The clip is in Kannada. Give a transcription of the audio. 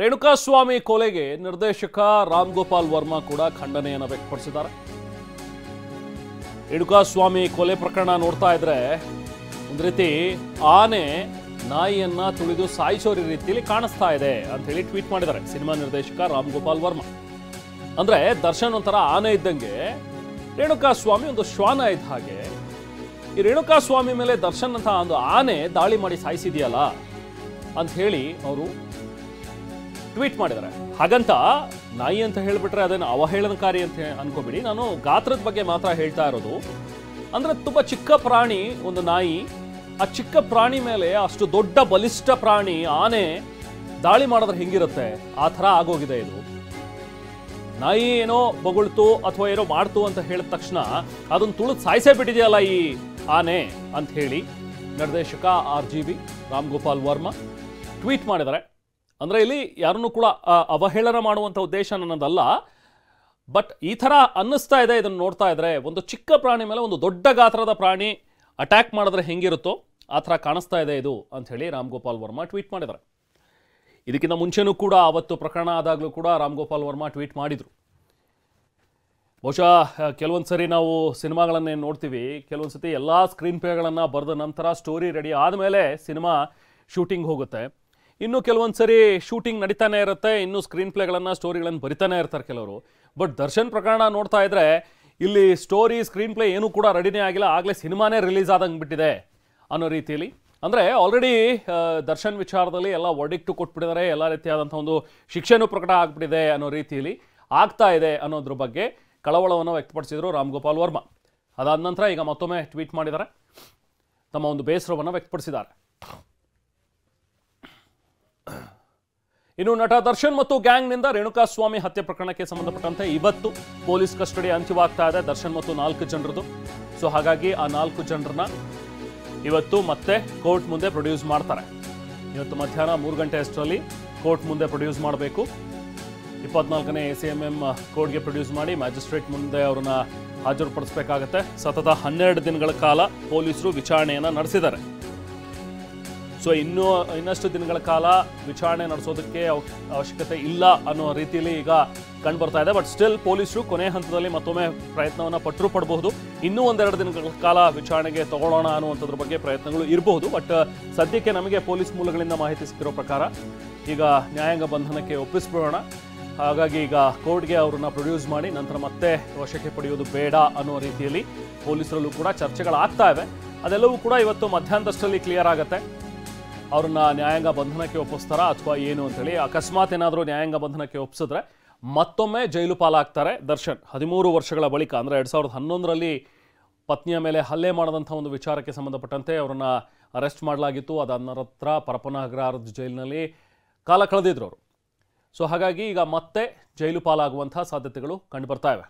ರೇಣುಕಾಸ್ವಾಮಿ ಕೊಲೆಗೆ ನಿರ್ದೇಶಕ ರಾಮ್ ಗೋಪಾಲ್ ವರ್ಮಾ ಕೂಡ ಖಂಡನೆಯನ್ನು ವ್ಯಕ್ತಪಡಿಸಿದ್ದಾರೆ. ರೇಣುಕಾಸ್ವಾಮಿ ಕೊಲೆ ಪ್ರಕರಣ ನೋಡ್ತಾ ಇದ್ರೆ ಒಂದು ರೀತಿ ಆನೆ ನಾಯಿಯನ್ನ ತುಳಿದು ಸಾಯಿಸೋ ರೀತಿಯಲ್ಲಿ ಕಾಣಿಸ್ತಾ ಇದೆ ಅಂತ ಹೇಳಿ ಟ್ವೀಟ್ ಮಾಡಿದ್ದಾರೆ ಸಿನಿಮಾ ನಿರ್ದೇಶಕ ರಾಮ್ ಗೋಪಾಲ್ ವರ್ಮಾ. ಅಂದ್ರೆ ದರ್ಶನ್ ಒಂಥರ ಆನೆ ಇದ್ದಂಗೆ, ರೇಣುಕಾಸ್ವಾಮಿ ಒಂದು ಶ್ವಾನ ಇದ್ದ ಹಾಗೆ. ಈ ರೇಣುಕಾಸ್ವಾಮಿ ಮೇಲೆ ದರ್ಶನ್ ಅಂತ ಒಂದು ಆನೆ ದಾಳಿ ಮಾಡಿ ಸಾಯಿಸಿದೆಯಲ್ಲ ಅಂತ ಹೇಳಿ ಅವರು ಟ್ವೀಟ್ ಮಾಡಿದ್ದಾರೆ. ಹಾಗಂತ ನಾಯಿ ಅಂತ ಹೇಳಿಬಿಟ್ರೆ ಅದನ್ನು ಅವಹೇಳನಕಾರಿ ಅಂತ ಅನ್ಕೋಬಿಡಿ. ನಾನು ಗಾತ್ರದ ಬಗ್ಗೆ ಮಾತ್ರ ಹೇಳ್ತಾ ಇರೋದು. ಅಂದ್ರೆ ತುಂಬಾ ಚಿಕ್ಕ ಪ್ರಾಣಿ ಒಂದು ನಾಯಿ, ಆ ಚಿಕ್ಕ ಪ್ರಾಣಿ ಮೇಲೆ ಅಷ್ಟು ದೊಡ್ಡ ಬಲಿಷ್ಠ ಪ್ರಾಣಿ ಆನೆ ದಾಳಿ ಮಾಡಿದ್ರೆ ಹೆಂಗಿರುತ್ತೆ, ಆ ಥರ ಆಗೋಗಿದೆ ಇದು. ನಾಯಿ ಏನೋ ಬೊಗಳ್ತು ಅಥವಾ ಏನೋ ಮಾಡ್ತು ಅಂತ ಹೇಳಿದ ತಕ್ಷಣ ಅದನ್ನು ತುಳಿದು ಸಾಯಿಸೇ ಬಿಟ್ಟಿದೆಯಲ್ಲ ಈ ಆನೆ ಅಂತ ಹೇಳಿ ನಿರ್ದೇಶಕ RGB ರಾಮ್ ಗೋಪಾಲ್ ವರ್ಮಾ ಟ್ವೀಟ್ ಮಾಡಿದ್ದಾರೆ. ಅಂದ್ರೆ ಇಲ್ಲಿ ಯಾರನ್ನು ಕೂಡ ಅವಹೇಳನ ಮಾಡುವಂಥ ಉದ್ದೇಶ ನನ್ನದಲ್ಲ, ಬಟ್ ಈ ಥರ ಅನ್ನಿಸ್ತಾ ಇದೆ ಇದನ್ನು ನೋಡ್ತಾ ಇದ್ರೆ. ಒಂದು ಚಿಕ್ಕ ಪ್ರಾಣಿ ಮೇಲೆ ಒಂದು ದೊಡ್ಡ ಗಾತ್ರದ ಪ್ರಾಣಿ ಅಟ್ಯಾಕ್ ಮಾಡಿದ್ರೆ ಹೆಂಗಿರುತ್ತೋ ಆ ಥರ ಕಾಣಿಸ್ತಾ ಇದೆ ಇದು ಅಂತ ಹೇಳಿ ರಾಮ್ ಗೋಪಾಲ್ ವರ್ಮಾ ಟ್ವೀಟ್ ಮಾಡಿದ್ದಾರೆ. ಇದಕ್ಕಿಂತ ಮುಂಚೆನೂ ಕೂಡ ಅವತ್ತು ಪ್ರಕರಣ ಆದಾಗಲೂ ಕೂಡ ರಾಮ್ ಗೋಪಾಲ್ ವರ್ಮಾ ಟ್ವೀಟ್ ಮಾಡಿದರು. ಬಹುಶಃ ಕೆಲವೊಂದು ಸರಿ ನಾವು ಸಿನಿಮಾಗಳನ್ನೇ ನೋಡ್ತೀವಿ, ಕೆಲವೊಂದು ಸತಿ ಎಲ್ಲ ಸ್ಕ್ರೀನ್ ಪ್ಲೇಗಳನ್ನು ಬರೆದ ನಂತರ ಸ್ಟೋರಿ ರೆಡಿ ಆದಮೇಲೆ ಸಿನಿಮಾ ಶೂಟಿಂಗ್ ಹೋಗುತ್ತೆ. ಇನ್ನು ಕೆಲವೊಂದು ಸರಿ ಶೂಟಿಂಗ್ ನಡೀತಾನೆ ಇರುತ್ತೆ, ಇನ್ನು ಸ್ಕ್ರೀನ್ ಪ್ಲೇಗಳನ್ನು ಸ್ಟೋರಿಗಳನ್ನು ಬರಿತಾನೆ ಇರ್ತಾರೆ ಕೆಲವರು. ಬಟ್ ದರ್ಶನ್ ಪ್ರಕರಣ ನೋಡ್ತಾ ಇದ್ರೆ ಇಲ್ಲಿ ಸ್ಟೋರಿ ಸ್ಕ್ರೀನ್ ಪ್ಲೇ ಏನೂ ಕೂಡ ರೆಡಿನೇ ಆಗಿಲ್ಲ, ಆಗಲೇ ಸಿನಿಮಾನೇ ರಿಲೀಸ್ ಆದಂಗೆ ಬಿಟ್ಟಿದೆ ಅನ್ನೋ ರೀತಿಯಲ್ಲಿ. ಅಂದರೆ ಆಲ್ರೆಡಿ ದರ್ಶನ್ ವಿಚಾರದಲ್ಲಿ ಎಲ್ಲ ವರ್ಡಿಕ್ಟು ಕೊಟ್ಬಿಟ್ಟಿದ್ದಾರೆ, ಎಲ್ಲ ರೀತಿಯಾದಂಥ ಒಂದು ಶಿಕ್ಷೆನೂ ಪ್ರಕಟ ಆಗಿಬಿಟ್ಟಿದೆ ಅನ್ನೋ ರೀತಿಯಲ್ಲಿ ಆಗ್ತಾ ಇದೆ ಅನ್ನೋದ್ರ ಬಗ್ಗೆ ಕಳವಳವನ್ನು ವ್ಯಕ್ತಪಡಿಸಿದರು ರಾಮ್ ಗೋಪಾಲ್ ವರ್ಮಾ. ಅದಾದ ನಂತರ ಈಗ ಮತ್ತೊಮ್ಮೆ ಟ್ವೀಟ್ ಮಾಡಿದ್ದಾರೆ, ತಮ್ಮ ಒಂದು ಬೇಸರವನ್ನು ವ್ಯಕ್ತಪಡಿಸಿದ್ದಾರೆ. ಇನ್ನು ನಟ ದರ್ಶನ್ ಮತ್ತು ಗ್ಯಾಂಗ್ನಿಂದ ರೇಣುಕಾಸ್ವಾಮಿ ಹತ್ಯೆ ಪ್ರಕರಣಕ್ಕೆ ಸಂಬಂಧಪಟ್ಟಂತೆ ಇವತ್ತು ಪೊಲೀಸ್ ಕಸ್ಟಡಿ ಅಂತ್ಯವಾಗ್ತಾ ಇದೆ ದರ್ಶನ್ ಮತ್ತು 4 ಜನರದು. ಸೊ ಹಾಗಾಗಿ ಆ 4 ಜನರನ್ನ ಇವತ್ತು ಮತ್ತೆ ಕೋರ್ಟ್ ಮುಂದೆ ಪ್ರೊಡ್ಯೂಸ್ ಮಾಡ್ತಾರೆ. ಇವತ್ತು ಮಧ್ಯಾಹ್ನ 3 ಗಂಟೆ ಅಷ್ಟರಲ್ಲಿ ಕೋರ್ಟ್ ಮುಂದೆ ಪ್ರೊಡ್ಯೂಸ್ ಮಾಡಬೇಕು. 24ನೇ ACMM ಕೋರ್ಟ್ಗೆ ಪ್ರೊಡ್ಯೂಸ್ ಮಾಡಿ ಮ್ಯಾಜಿಸ್ಟ್ರೇಟ್ ಮುಂದೆ ಅವ್ರನ್ನ ಹಾಜರುಪಡಿಸಬೇಕಾಗತ್ತೆ. ಸತತ 12 ದಿನಗಳ ಕಾಲ ಪೊಲೀಸರು ವಿಚಾರಣೆಯನ್ನು ನಡೆಸಿದ್ದಾರೆ. ಸೊ ಇನ್ನಷ್ಟು ದಿನಗಳ ಕಾಲ ವಿಚಾರಣೆ ನಡೆಸೋದಕ್ಕೆ ಅವಶ್ಯಕತೆ ಇಲ್ಲ ಅನ್ನೋ ರೀತಿಯಲ್ಲಿ ಈಗ ಕಂಡು ಬರ್ತಾ ಇದೆ. ಬಟ್ ಸ್ಟಿಲ್ ಪೊಲೀಸರು ಕೊನೆ ಹಂತದಲ್ಲಿ ಮತ್ತೊಮ್ಮೆ ಪ್ರಯತ್ನವನ್ನು ಪಡಬಹುದು. ಇನ್ನೂ 1-2 ದಿನಗಳ ಕಾಲ ವಿಚಾರಣೆಗೆ ತಗೊಳ್ಳೋಣ ಅನ್ನುವಂಥದ್ರ ಬಗ್ಗೆ ಪ್ರಯತ್ನಗಳು ಇರಬಹುದು. ಬಟ್ ಸದ್ಯಕ್ಕೆ ನಮಗೆ ಪೊಲೀಸ್ ಮೂಲಗಳಿಂದ ಮಾಹಿತಿ ಸಿಕ್ಕಿರೋ ಪ್ರಕಾರ ಈಗ ನ್ಯಾಯಾಂಗ ಬಂಧನಕ್ಕೆ ಒಪ್ಪಿಸ್ಬಿಡೋಣ. ಹಾಗಾಗಿ ಈಗ ಕೋರ್ಟ್ಗೆ ಅವ್ರನ್ನ ಪ್ರೊಡ್ಯೂಸ್ ಮಾಡಿ ನಂತರ ಮತ್ತೆ ವಶಕ್ಕೆ ಪಡೆಯೋದು ಬೇಡ ಅನ್ನೋ ರೀತಿಯಲ್ಲಿ ಪೊಲೀಸರಲ್ಲೂ ಕೂಡ ಚರ್ಚೆಗಳಾಗ್ತಾ ಇವೆ. ಅದೆಲ್ಲವೂ ಕೂಡ ಇವತ್ತು ಮಧ್ಯಾಹ್ನದಷ್ಟರಲ್ಲಿ ಕ್ಲಿಯರ್ ಆಗುತ್ತೆ. ಅವ್ರನ್ನ ನ್ಯಾಯಾಂಗ ಬಂಧನಕ್ಕೆ ಒಪ್ಪಿಸ್ತಾರಾ ಅಥವಾ ಏನು ಅಂತೇಳಿ. ಅಕಸ್ಮಾತ್ ಏನಾದರೂ ನ್ಯಾಯಾಂಗ ಬಂಧನಕ್ಕೆ ಒಪ್ಪಿಸಿದ್ರೆ ಮತ್ತೊಮ್ಮೆ ಜೈಲು ಪಾಲಾಗ್ತಾರೆ ದರ್ಶನ್. 13 ವರ್ಷಗಳ ಬಳಿಕ, ಅಂದರೆ 2011ರಲ್ಲಿ ಪತ್ನಿಯ ಮೇಲೆ ಹಲ್ಲೆ ಮಾಡಿದಂಥ ಒಂದು ವಿಚಾರಕ್ಕೆ ಸಂಬಂಧಪಟ್ಟಂತೆ ಅವರನ್ನು ಅರೆಸ್ಟ್ ಮಾಡಲಾಗಿತ್ತು. ಅದಾದ ನಂತರ ಪರಪ್ಪನಹಗರ ಜೈಲಿನಲ್ಲಿ ಕಾಲ ಕಳೆದಿದ್ರು ಅವರು. ಸೊ ಹಾಗಾಗಿ ಈಗ ಮತ್ತೆ ಜೈಲು ಪಾಲಾಗುವಂಥ ಸಾಧ್ಯತೆಗಳು ಕಂಡು ಬರ್ತಾ ಇವೆ.